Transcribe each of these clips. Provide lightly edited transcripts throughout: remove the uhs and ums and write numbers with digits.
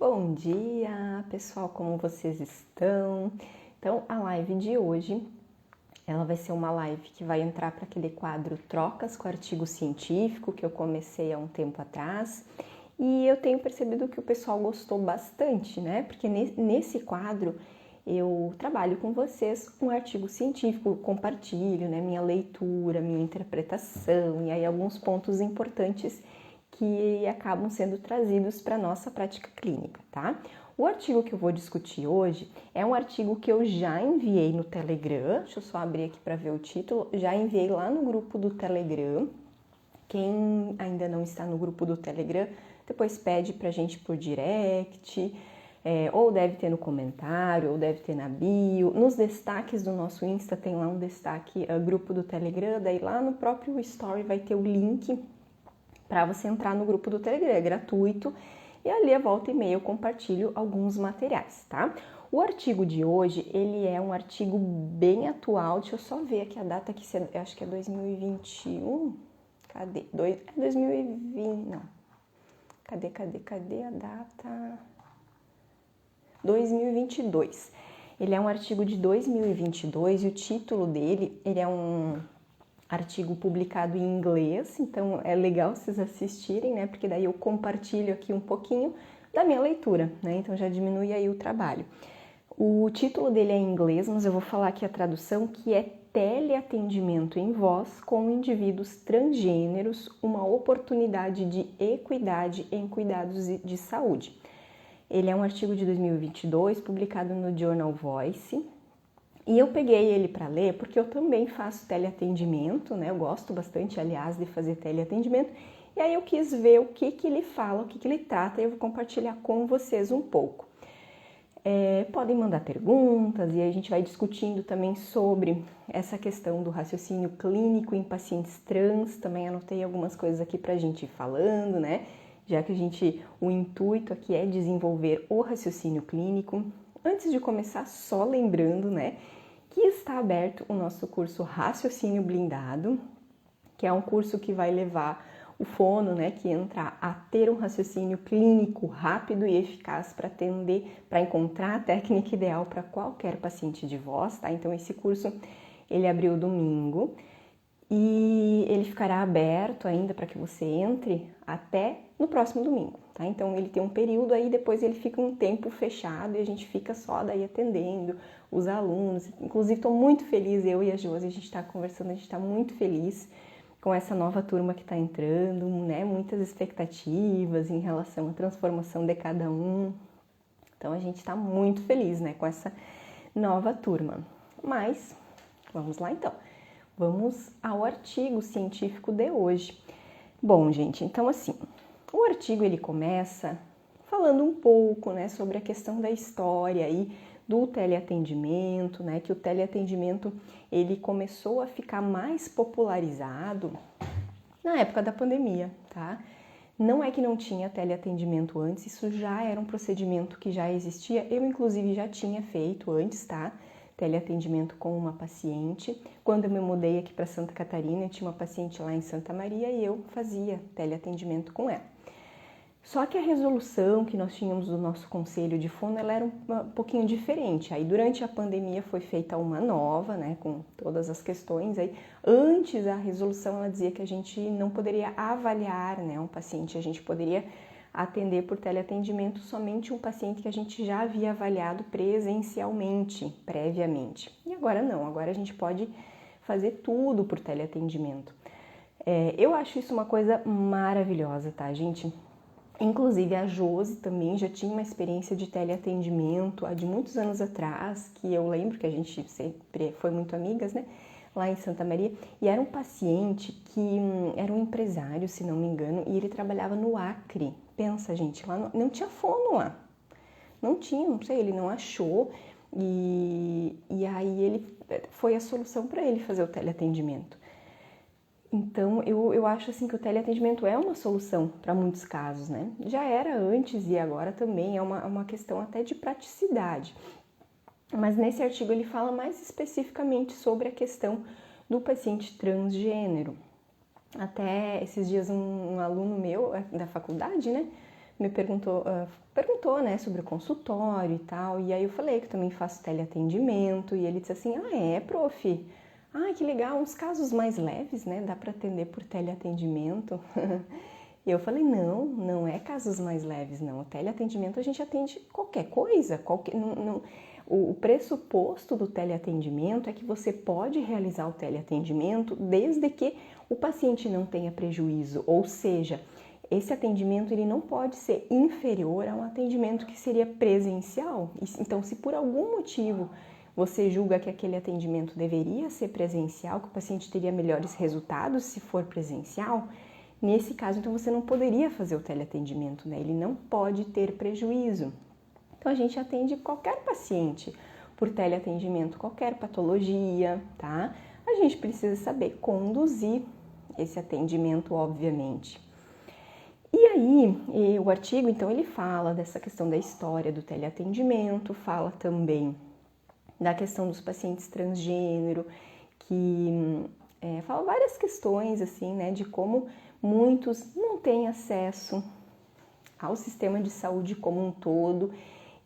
Bom dia, pessoal, como vocês estão? Então, a live de hoje, ela vai ser uma live que vai entrar para aquele quadro Trocas com Artigo Científico, que eu comecei há um tempo atrás, e eu tenho percebido que o pessoal gostou bastante, né? Porque nesse quadro eu trabalho com vocês um artigo científico, compartilho, né, minha leitura, minha interpretação, e aí alguns pontos importantes que acabam sendo trazidos para a nossa prática clínica, tá? O artigo que eu vou discutir hoje é um artigo que eu já enviei no Telegram, deixa eu só abrir aqui para ver o título, já enviei lá no grupo do Telegram. Quem ainda não está no grupo do Telegram, depois pede pra gente por direct, ou deve ter no comentário, ou deve ter na bio. Nos destaques do nosso Insta tem lá um destaque, grupo do Telegram, daí lá no próprio Story vai ter o link para você entrar no grupo do Telegram, é gratuito, e ali a volta e meia eu compartilho alguns materiais, tá? O artigo de hoje, ele é um artigo bem atual, deixa eu só ver aqui a data que eu acho que é 2021, cadê? 2020, não, cadê a data? 2022, ele é um artigo de 2022 e o título dele, ele é um artigo publicado em inglês, então é legal vocês assistirem, né? Porque daí eu compartilho aqui um pouquinho da minha leitura, né? Então já diminui aí o trabalho. O título dele é em inglês, mas eu vou falar aqui a tradução, que é Teleatendimento em Voz com Indivíduos Transgêneros, uma oportunidade de equidade em cuidados de saúde. Ele é um artigo de 2022, publicado no Journal Voice. E eu peguei ele para ler porque eu também faço teleatendimento, né? Eu gosto bastante, aliás, de fazer teleatendimento. E aí eu quis ver o que ele fala, o que ele trata, e eu vou compartilhar com vocês um pouco. Podem mandar perguntas e aí a gente vai discutindo também sobre essa questão do raciocínio clínico em pacientes trans. Também anotei algumas coisas aqui para a gente ir falando, né? Já que o intuito aqui é desenvolver o raciocínio clínico. Antes de começar, só lembrando, né, que está aberto o nosso curso Raciocínio Blindado, que é um curso que vai levar o fono, né, que entra a ter um raciocínio clínico rápido e eficaz para encontrar a técnica ideal para qualquer paciente de voz, tá? Então esse curso, ele abriu domingo e ele ficará aberto ainda para que você entre até no próximo domingo, tá? Então ele tem um período aí, depois ele fica um tempo fechado e a gente fica só daí atendendo os alunos. Inclusive estou muito feliz, eu e a Josi, a gente está conversando, a gente está muito feliz com essa nova turma que está entrando, né? Muitas expectativas em relação à transformação de cada um. Então a gente está muito feliz, né, com essa nova turma. Mas vamos lá então. Vamos ao artigo científico de hoje. Bom, gente, então assim, o artigo ele começa falando um pouco, né, sobre a questão da história aí do teleatendimento, né, que o teleatendimento ele começou a ficar mais popularizado na época da pandemia, tá? Não é que não tinha teleatendimento antes, isso já era um procedimento que já existia, eu inclusive já tinha feito antes, tá? Teleatendimento com uma paciente. Quando eu me mudei aqui para Santa Catarina, eu tinha uma paciente lá em Santa Maria e eu fazia teleatendimento com ela. Só que a resolução que nós tínhamos do nosso conselho de fono, ela era um pouquinho diferente. Aí durante a pandemia foi feita uma nova, né, com todas as questões. Aí antes a resolução ela dizia que a gente não poderia avaliar, né, um paciente, a gente poderia atender por teleatendimento somente um paciente que a gente já havia avaliado presencialmente, previamente. E agora não, agora a gente pode fazer tudo por teleatendimento. Eu acho isso uma coisa maravilhosa, tá, gente? Inclusive a Josi também já tinha uma experiência de teleatendimento há de muitos anos atrás, que eu lembro que a gente sempre foi muito amigas, né? Lá em Santa Maria, e era um paciente que era um empresário, se não me engano, e ele trabalhava no Acre. Pensa, gente, lá não tinha fono lá. Não tinha, não sei, ele não achou, e aí foi a solução para ele fazer o teleatendimento. Então, eu acho assim que o teleatendimento é uma solução para muitos casos, né? Já era antes e agora também é uma questão até de praticidade. Mas nesse artigo ele fala mais especificamente sobre a questão do paciente transgênero. Até esses dias um aluno meu da faculdade, né, me perguntou, né, sobre o consultório e tal, e aí eu falei que eu também faço teleatendimento, e ele disse assim, prof? Ah, que legal, uns casos mais leves, né, dá para atender por teleatendimento. E eu falei, não é casos mais leves, não. O teleatendimento a gente atende qualquer coisa, o pressuposto do teleatendimento é que você pode realizar o teleatendimento desde que o paciente não tenha prejuízo, ou seja, esse atendimento ele não pode ser inferior a um atendimento que seria presencial. Então, se por algum motivo você julga que aquele atendimento deveria ser presencial, que o paciente teria melhores resultados se for presencial, nesse caso, então, você não poderia fazer o teleatendimento, né? Ele não pode ter prejuízo. Então, a gente atende qualquer paciente por teleatendimento, qualquer patologia, tá? A gente precisa saber conduzir esse atendimento, obviamente. E aí, o artigo, então, ele fala dessa questão da história do teleatendimento, fala também da questão dos pacientes transgênero, que fala várias questões, assim, né, de como muitos não têm acesso ao sistema de saúde como um todo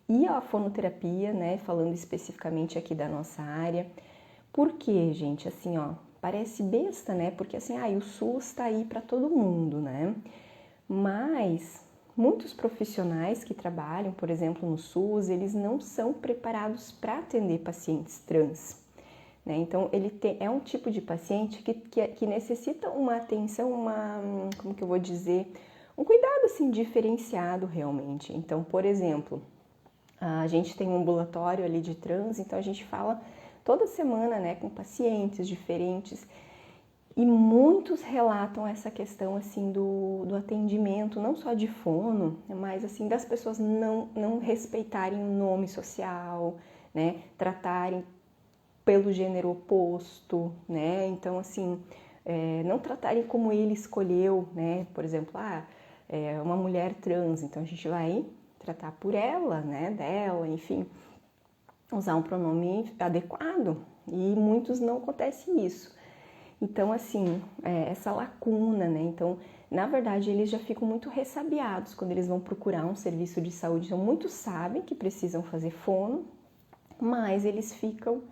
e à fonoterapia, né, falando especificamente aqui da nossa área. Por quê, gente? Assim, ó, parece besta, né? Porque assim, o SUS tá aí para todo mundo, né? Mas muitos profissionais que trabalham, por exemplo, no SUS, eles não são preparados para atender pacientes trans. Né? Então, é um tipo de paciente que necessita uma atenção, como que eu vou dizer, um cuidado assim diferenciado realmente. Então, por exemplo, a gente tem um ambulatório ali de trans, então a gente fala toda semana, né, com pacientes diferentes e muitos relatam essa questão assim do atendimento, não só de fono, mas assim das pessoas não respeitarem o nome social, né, tratarem pelo gênero oposto, né? Então, assim, não tratarem como ele escolheu, né? Por exemplo, uma mulher trans, então a gente vai tratar por ela, né? Dela, enfim, usar um pronome adequado. E muitos não acontece isso. Então, assim, essa lacuna, né? Então, na verdade, eles já ficam muito ressabiados quando eles vão procurar um serviço de saúde. Então, muitos sabem que precisam fazer fono, mas eles ficam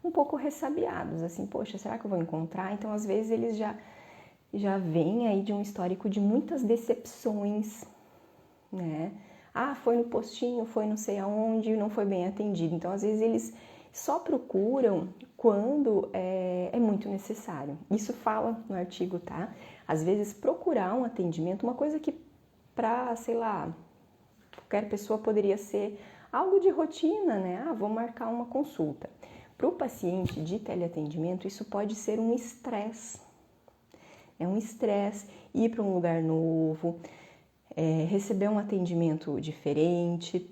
um pouco ressabiados, assim, poxa, será que eu vou encontrar? Então, às vezes, eles já vêm aí de um histórico de muitas decepções, né? Foi no postinho, foi não sei aonde, não foi bem atendido. Então, às vezes, eles só procuram quando é muito necessário. Isso fala no artigo, tá? Às vezes, procurar um atendimento, uma coisa que para, sei lá, qualquer pessoa poderia ser algo de rotina, né? Vou marcar uma consulta. Para o paciente de teleatendimento, isso pode ser um estresse. É um estresse ir para um lugar novo, receber um atendimento diferente.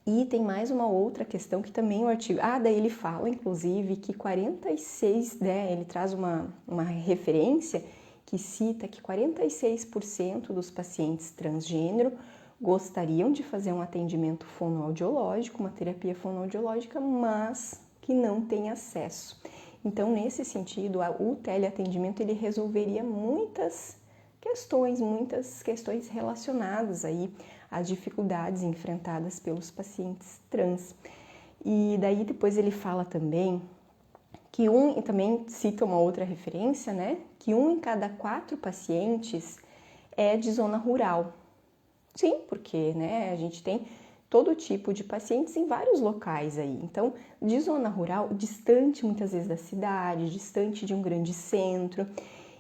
E tem mais uma outra questão que também o artigo... daí ele fala, inclusive, que 46, né, ele traz uma referência que cita que 46% dos pacientes transgênero gostariam de fazer um atendimento fonoaudiológico, uma terapia fonoaudiológica, mas que não tem acesso. Então, nesse sentido, o teleatendimento ele resolveria muitas questões relacionadas aí às dificuldades enfrentadas pelos pacientes trans. E daí depois ele fala também que também cita uma outra referência, né? Que 1 em cada 4 pacientes é de zona rural. Sim, porque, né, a gente tem todo tipo de pacientes em vários locais aí. Então, de zona rural, distante muitas vezes da cidade, distante de um grande centro.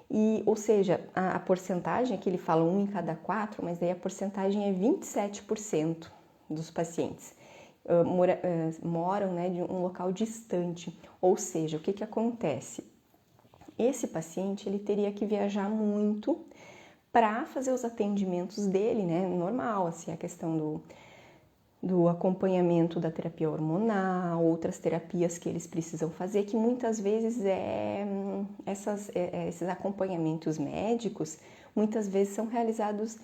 E, ou seja, a porcentagem, aqui ele fala 1 em cada 4, mas daí a porcentagem é 27% dos pacientes moram, né, de um local distante. Ou seja, o que acontece? Esse paciente ele teria que viajar muito para fazer os atendimentos dele, né, normal, assim, a questão do acompanhamento da terapia hormonal, outras terapias que eles precisam fazer, que muitas vezes esses acompanhamentos médicos, muitas vezes são realizados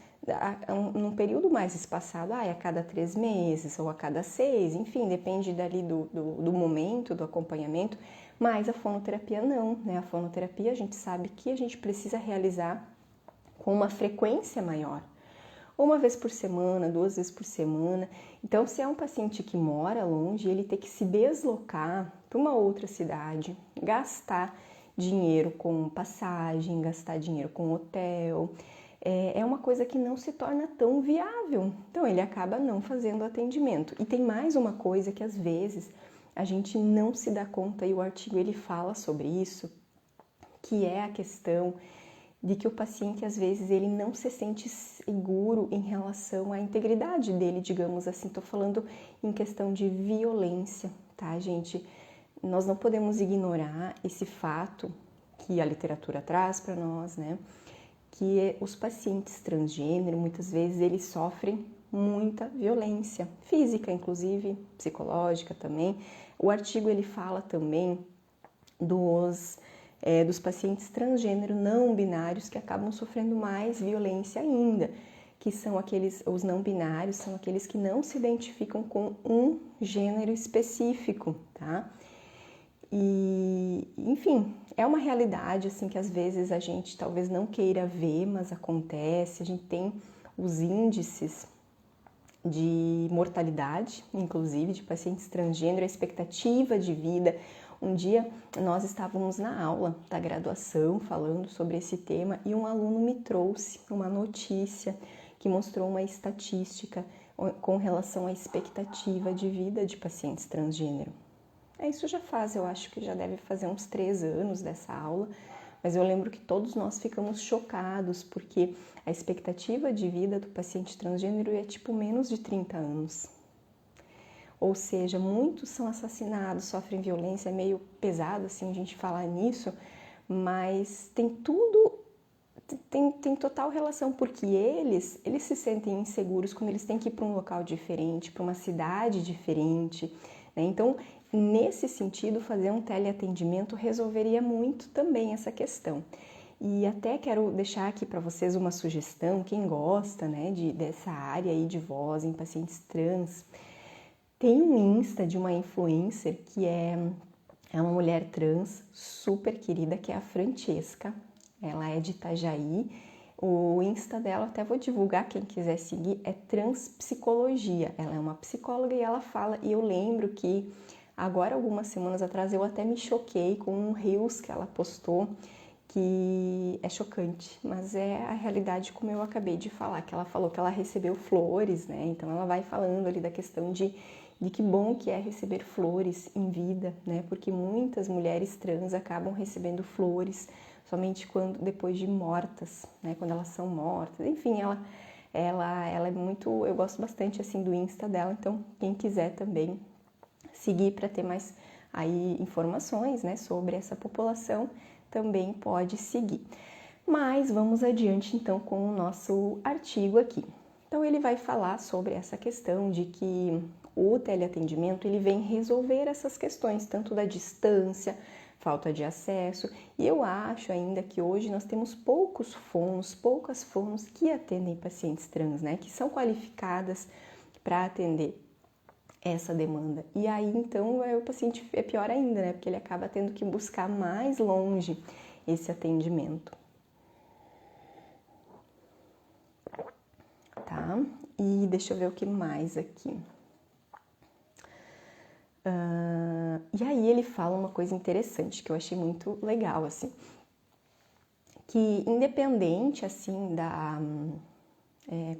num período mais espaçado, a cada 3 meses ou a cada 6, enfim, depende dali do momento do acompanhamento, mas a fonoterapia não, né? A fonoterapia a gente sabe que a gente precisa realizar com uma frequência maior. ou uma vez por semana, 2 vezes por semana. Então, se é um paciente que mora longe, ele tem que se deslocar para uma outra cidade, gastar dinheiro com passagem, gastar dinheiro com hotel, é uma coisa que não se torna tão viável. Então, ele acaba não fazendo atendimento. E tem mais uma coisa que às vezes a gente não se dá conta, e o artigo ele fala sobre isso, que é a questão de que o paciente, às vezes, ele não se sente seguro em relação à integridade dele, digamos assim. Estou falando em questão de violência, tá, gente? Nós não podemos ignorar esse fato que a literatura traz para nós, né? Que os pacientes transgênero, muitas vezes, eles sofrem muita violência física, inclusive psicológica também. O artigo ele fala também dos pacientes transgênero não binários que acabam sofrendo mais violência ainda, que são os não binários, são aqueles que não se identificam com um gênero específico, tá? E, enfim, é uma realidade assim que às vezes a gente talvez não queira ver, mas acontece. A gente tem os índices de mortalidade, inclusive de pacientes transgênero, a expectativa de vida. Um dia nós estávamos na aula da graduação falando sobre esse tema e um aluno me trouxe uma notícia que mostrou uma estatística com relação à expectativa de vida de pacientes transgênero. Isso já faz, eu acho que já deve fazer uns 3 anos dessa aula, mas eu lembro que todos nós ficamos chocados porque a expectativa de vida do paciente transgênero é tipo menos de 30 anos. Ou seja, muitos são assassinados, sofrem violência, é meio pesado assim a gente falar nisso, mas tem tudo, tem total relação, porque eles se sentem inseguros quando eles têm que ir para um local diferente, para uma cidade diferente, né? Então, nesse sentido, fazer um teleatendimento resolveria muito também essa questão. E até quero deixar aqui para vocês uma sugestão, quem gosta, né, dessa área aí de voz em pacientes trans. Tem um Insta de uma influencer que é uma mulher trans super querida, que é a Francesca. Ela é de Itajaí. O Insta dela, até vou divulgar, quem quiser seguir, é Transpsicologia. Ela é uma psicóloga e ela fala, e eu lembro que agora, algumas semanas atrás, eu até me choquei com um Reels que ela postou, que é chocante, mas é a realidade como eu acabei de falar, que ela falou que ela recebeu flores, né? Então ela vai falando ali da questão de que bom que é receber flores em vida, né? Porque muitas mulheres trans acabam recebendo flores somente depois de mortas, né? Quando elas são mortas. Enfim, ela é muito, eu gosto bastante assim do Insta dela, então quem quiser também seguir para ter mais aí informações, né, sobre essa população, também pode seguir. Mas vamos adiante então com o nosso artigo aqui. Então ele vai falar sobre essa questão de que o teleatendimento ele vem resolver essas questões, tanto da distância, falta de acesso, e eu acho ainda que hoje nós temos poucas fonos que atendem pacientes trans, né, que são qualificadas para atender essa demanda. E aí, então, o paciente é pior ainda, né? Porque ele acaba tendo que buscar mais longe esse atendimento. Tá? E deixa eu ver o que mais aqui. E aí ele fala uma coisa interessante que eu achei muito legal, assim. Que independente, assim,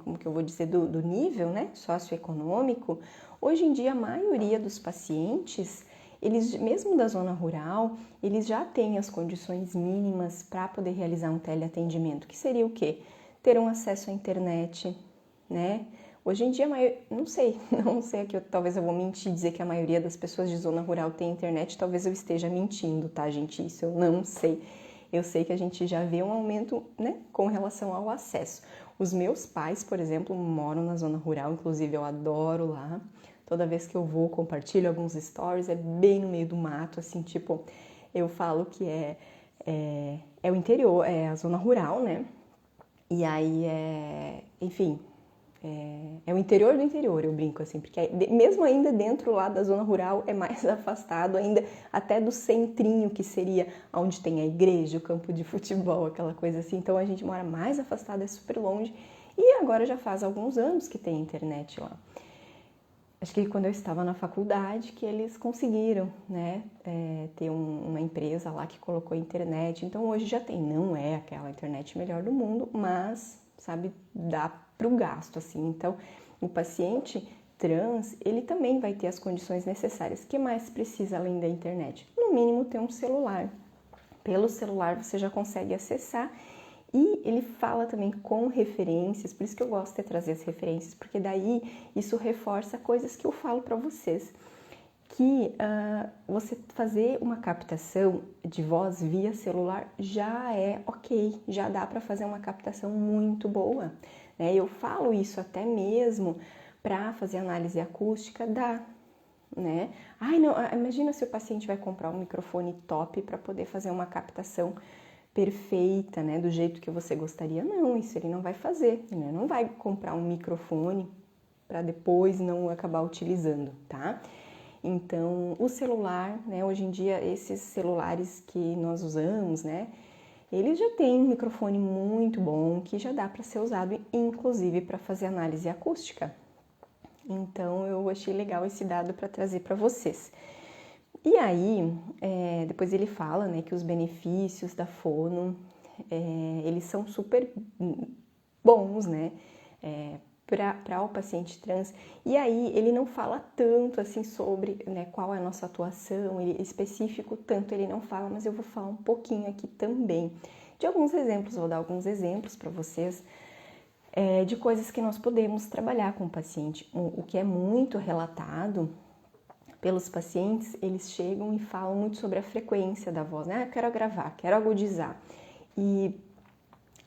como que eu vou dizer, do nível, né, socioeconômico, hoje em dia a maioria dos pacientes, eles, mesmo da zona rural, eles já têm as condições mínimas para poder realizar um teleatendimento, que seria o quê? Ter um acesso à internet, né? Hoje em dia, não sei aqui, talvez eu vou mentir dizer que a maioria das pessoas de zona rural tem internet, talvez eu esteja mentindo, tá, gente? Isso eu não sei. Eu sei que a gente já vê um aumento, né, com relação ao acesso. Os meus pais, por exemplo, moram na zona rural, inclusive eu adoro lá. Toda vez que eu vou, compartilho alguns stories, é bem no meio do mato, assim, tipo, eu falo que é o interior, é a zona rural, né? E aí enfim, é o interior do interior, eu brinco assim, porque mesmo ainda dentro lá da zona rural é mais afastado ainda até do centrinho, que seria onde tem a igreja, o campo de futebol, aquela coisa assim. Então a gente mora mais afastado, é super longe, E agora já faz alguns anos que tem internet lá. Acho que quando eu estava na faculdade que eles conseguiram, né, ter uma empresa lá que colocou internet. Então hoje já tem, não é aquela internet melhor do mundo, mas, sabe, dá para o gasto, assim. Então o paciente trans, ele também vai ter as condições necessárias. O que mais precisa além da internet? No mínimo ter um celular. Pelo celular você já consegue acessar. E ele fala também com referências, por isso que eu gosto de trazer as referências, porque daí isso reforça coisas que eu falo para vocês. Que você fazer uma captação de voz via celular já é ok, já dá para fazer uma captação muito boa. Né? Eu falo isso até mesmo para fazer análise acústica, dá. Né? Ai, não, imagina se o paciente vai comprar um microfone top para poder fazer uma captação perfeita, né, do jeito que você gostaria. Não, isso ele não vai fazer, né? Não vai comprar um microfone para depois não acabar utilizando, tá? Então, o celular, né, hoje em dia esses celulares que nós usamos, né, eles já têm um microfone muito bom que já dá para ser usado inclusive para fazer análise acústica. Então, eu achei legal esse dado para trazer para vocês. E aí, depois ele fala, né, que os benefícios da fono, eles são super bons, né, para o paciente trans. E aí, ele não fala tanto, assim, sobre, né, qual é a nossa atuação, ele específico, tanto ele não fala, mas eu vou falar um pouquinho aqui também de alguns exemplos, vou dar alguns exemplos para vocês, de coisas que nós podemos trabalhar com o paciente. O que é muito relatado pelos pacientes, eles chegam e falam muito sobre a frequência da voz, né? Eu quero gravar, quero agudizar. E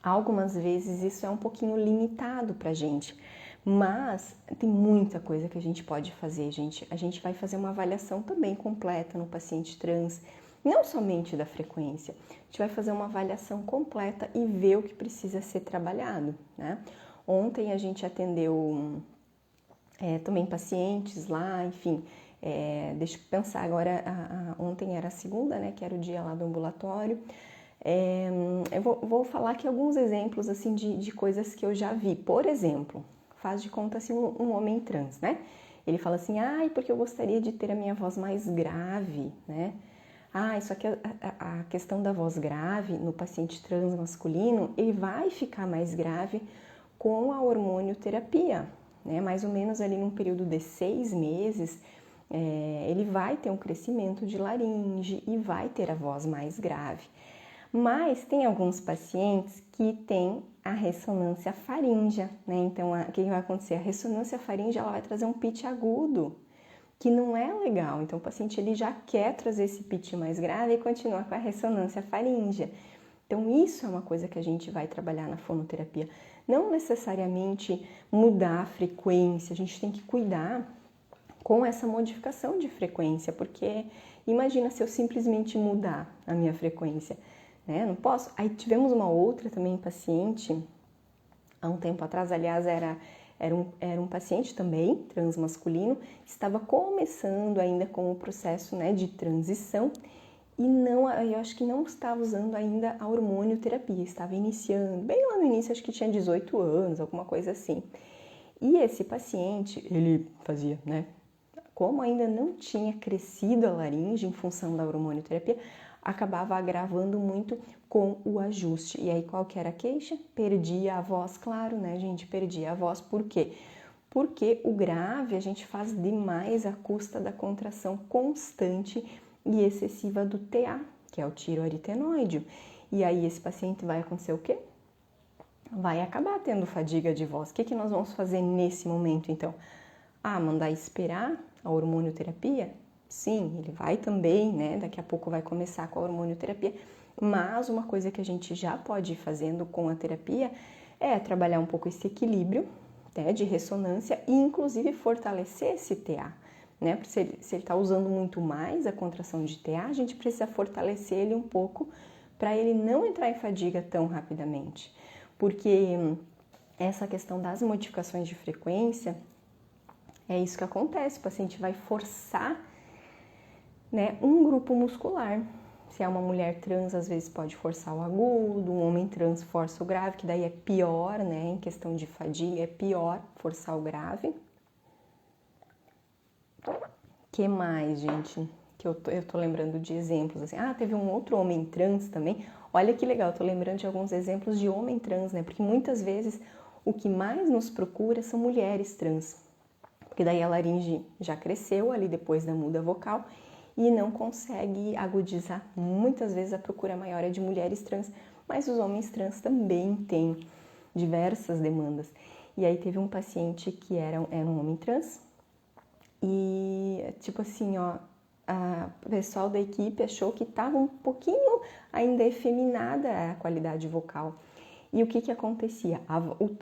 algumas vezes isso é um pouquinho limitado pra gente, mas tem muita coisa que a gente pode fazer, gente. A gente vai fazer uma avaliação também completa no paciente trans, não somente da frequência. A gente vai fazer uma avaliação completa e ver o que precisa ser trabalhado, né? Ontem a gente atendeu também pacientes lá, enfim. Deixa eu pensar agora, ontem era a segunda, né, que era o dia lá do ambulatório. Eu vou falar aqui alguns exemplos assim de coisas que eu já vi. Por exemplo, faz de conta assim um homem trans, né? Ele fala assim, porque eu gostaria de ter a minha voz mais grave, né? Só que a questão da voz grave no paciente trans masculino, ele vai ficar mais grave com a hormonioterapia, né? Mais ou menos ali num período de 6 meses, ele vai ter um crescimento de laringe e vai ter a voz mais grave. Mas tem alguns pacientes que têm a ressonância faríngea, né? Então, o que vai acontecer? A ressonância faríngea ela vai trazer um pitch agudo, que não é legal. Então, o paciente ele já quer trazer esse pitch mais grave e continuar com a ressonância faríngea. Então, isso é uma coisa que a gente vai trabalhar na fonoterapia. Não necessariamente mudar a frequência, a gente tem que cuidar com essa modificação de frequência, porque imagina se eu simplesmente mudar a minha frequência, né? Não posso. Aí tivemos uma outra também paciente, há um tempo atrás, aliás, era um paciente também, transmasculino, estava começando ainda com o processo, né, de transição e eu acho que não estava usando ainda a hormonioterapia, estava iniciando, bem lá no início, acho que tinha 18 anos, alguma coisa assim. E esse paciente, ele fazia, né, como ainda não tinha crescido a laringe em função da hormonioterapia, acabava agravando muito com o ajuste. E aí, qual que era a queixa? Perdia a voz, claro, né, gente? Perdia a voz. Por quê? Porque o grave a gente faz demais à custa da contração constante e excessiva do TA, que é o tiroaritenoide. E aí, esse paciente vai acontecer o quê? Vai acabar tendo fadiga de voz. O que nós vamos fazer nesse momento, então? Mandar esperar a hormonioterapia? Sim, ele vai também, né? Daqui a pouco vai começar com a hormonioterapia. Mas uma coisa que a gente já pode ir fazendo com a terapia é trabalhar um pouco esse equilíbrio, né, de ressonância e inclusive fortalecer esse TA, né? Se ele está usando muito mais a contração de TA, a gente precisa fortalecer ele um pouco para ele não entrar em fadiga tão rapidamente. Porque essa questão das modificações de frequência é isso que acontece, o paciente vai forçar, né, um grupo muscular. Se é uma mulher trans, às vezes pode forçar o agudo, um homem trans força o grave, que daí é pior, né? Em questão de fadiga, é pior forçar o grave. Que mais, gente? Que eu tô lembrando de exemplos assim. Ah, teve um outro homem trans também. Olha que legal, eu tô lembrando de alguns exemplos de homem trans, né? Porque muitas vezes o que mais nos procura são mulheres trans. Porque daí a laringe já cresceu ali depois da muda vocal e não consegue agudizar. Muitas vezes a procura maior é de mulheres trans, mas os homens trans também têm diversas demandas. E aí teve um paciente que era um homem trans e, tipo assim, ó, o pessoal da equipe achou que estava um pouquinho ainda efeminada a qualidade vocal. E o que acontecia?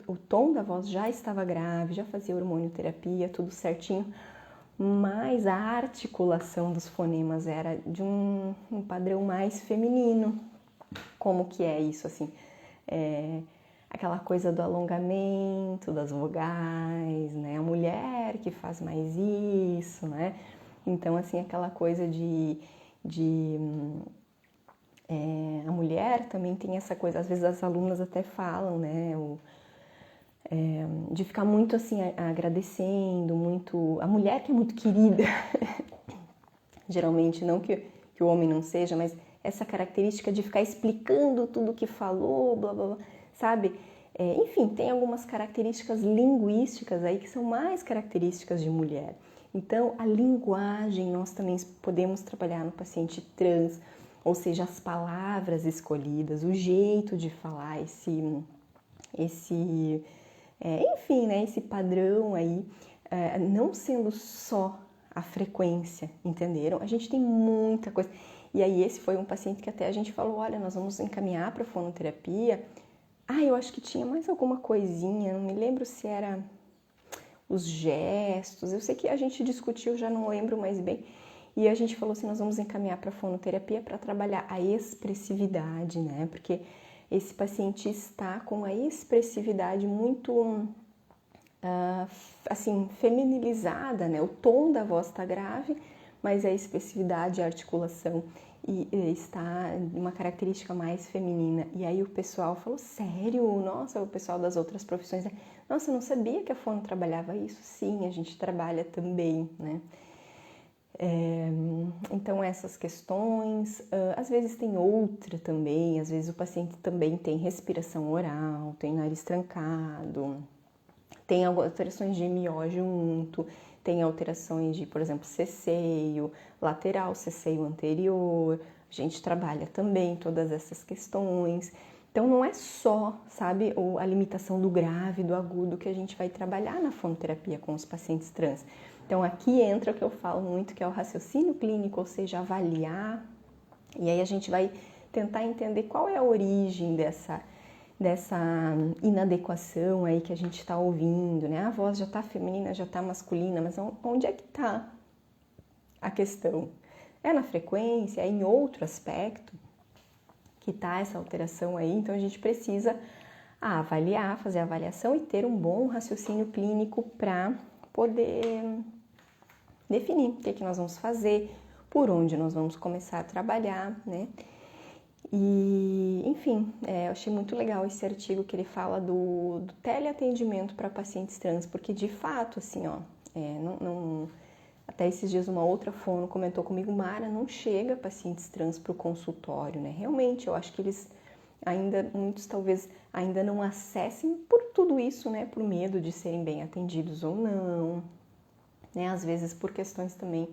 O tom da voz já estava grave, já fazia hormonioterapia, tudo certinho, mas a articulação dos fonemas era de um padrão mais feminino. Como que é isso, assim? Aquela coisa do alongamento das vogais, né? A mulher que faz mais isso, né? Então, assim, aquela coisa a mulher também tem essa coisa, às vezes as alunas até falam, né? De ficar muito assim, agradecendo, muito. A mulher que é muito querida, geralmente, não que o homem não seja, mas essa característica de ficar explicando tudo que falou, blá blá blá, sabe? Enfim, tem algumas características linguísticas aí que são mais características de mulher. Então, a linguagem nós também podemos trabalhar no paciente trans, ou seja, as palavras escolhidas, o jeito de falar, enfim, né, esse padrão aí, não sendo só a frequência, entenderam? A gente tem muita coisa. E aí esse foi um paciente que até a gente falou, olha, nós vamos encaminhar para fonoterapia. Eu acho que tinha mais alguma coisinha, não me lembro se era os gestos, eu sei que a gente discutiu, já não lembro mais bem. E a gente falou assim, nós vamos encaminhar para fonoterapia para trabalhar a expressividade, né? Porque esse paciente está com a expressividade muito, assim, feminilizada, né? O tom da voz está grave, mas a expressividade, a articulação está uma característica mais feminina. E aí o pessoal falou, sério? Nossa, o pessoal das outras profissões, nossa, eu não sabia que a fono trabalhava isso. Sim, a gente trabalha também, né? Então essas questões, às vezes tem outra também, às vezes o paciente também tem respiração oral, tem nariz trancado, tem alterações de MO junto, tem alterações de, por exemplo, ceceio lateral, ceceio anterior, a gente trabalha também todas essas questões. Então não é só, sabe, a limitação do grave, do agudo que a gente vai trabalhar na fonoterapia com os pacientes trans. Então aqui entra o que eu falo muito, que é o raciocínio clínico, ou seja, avaliar, e aí a gente vai tentar entender qual é a origem dessa inadequação aí que a gente está ouvindo, né? A voz já está feminina, já está masculina, mas onde é que está a questão? É na frequência, é em outro aspecto que está essa alteração aí, então a gente precisa avaliar, fazer a avaliação e ter um bom raciocínio clínico para poder definir o que nós vamos fazer, por onde nós vamos começar a trabalhar, né? E, enfim, eu achei muito legal esse artigo que ele fala do teleatendimento para pacientes trans, porque de fato, assim, ó, até esses dias uma outra fono comentou comigo, Mara, não chega pacientes trans para o consultório, né? Realmente, eu acho que eles muitos talvez ainda não acessem por tudo isso, né? Por medo de serem bem atendidos ou não, né? Às vezes por questões também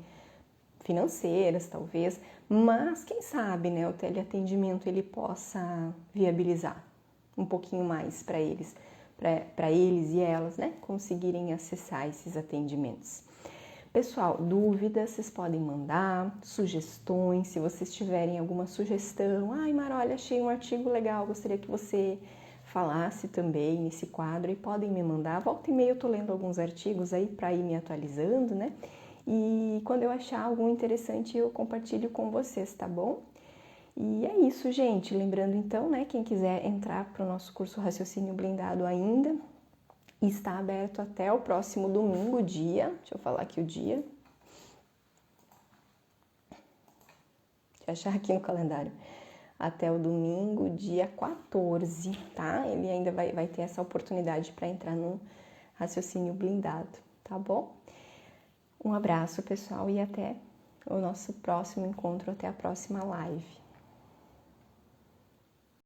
financeiras, talvez, mas quem sabe, né, o teleatendimento ele possa viabilizar um pouquinho mais para eles e elas, né, conseguirem acessar esses atendimentos. Pessoal, dúvidas, vocês podem mandar, sugestões, se vocês tiverem alguma sugestão, Mara, olha, achei um artigo legal, gostaria que você falasse também nesse quadro e podem me mandar. Volta e meia eu tô lendo alguns artigos aí para ir me atualizando, né? E quando eu achar algum interessante eu compartilho com vocês, tá bom? E é isso, gente. Lembrando então, né, quem quiser entrar para o nosso curso Raciocínio Blindado ainda, está aberto até o próximo domingo, deixa eu falar aqui o dia. achar aqui no calendário, até o domingo, dia 14, tá? Ele ainda vai ter essa oportunidade para entrar no raciocínio blindado, tá bom? Um abraço, pessoal, e até o nosso próximo encontro, até a próxima live.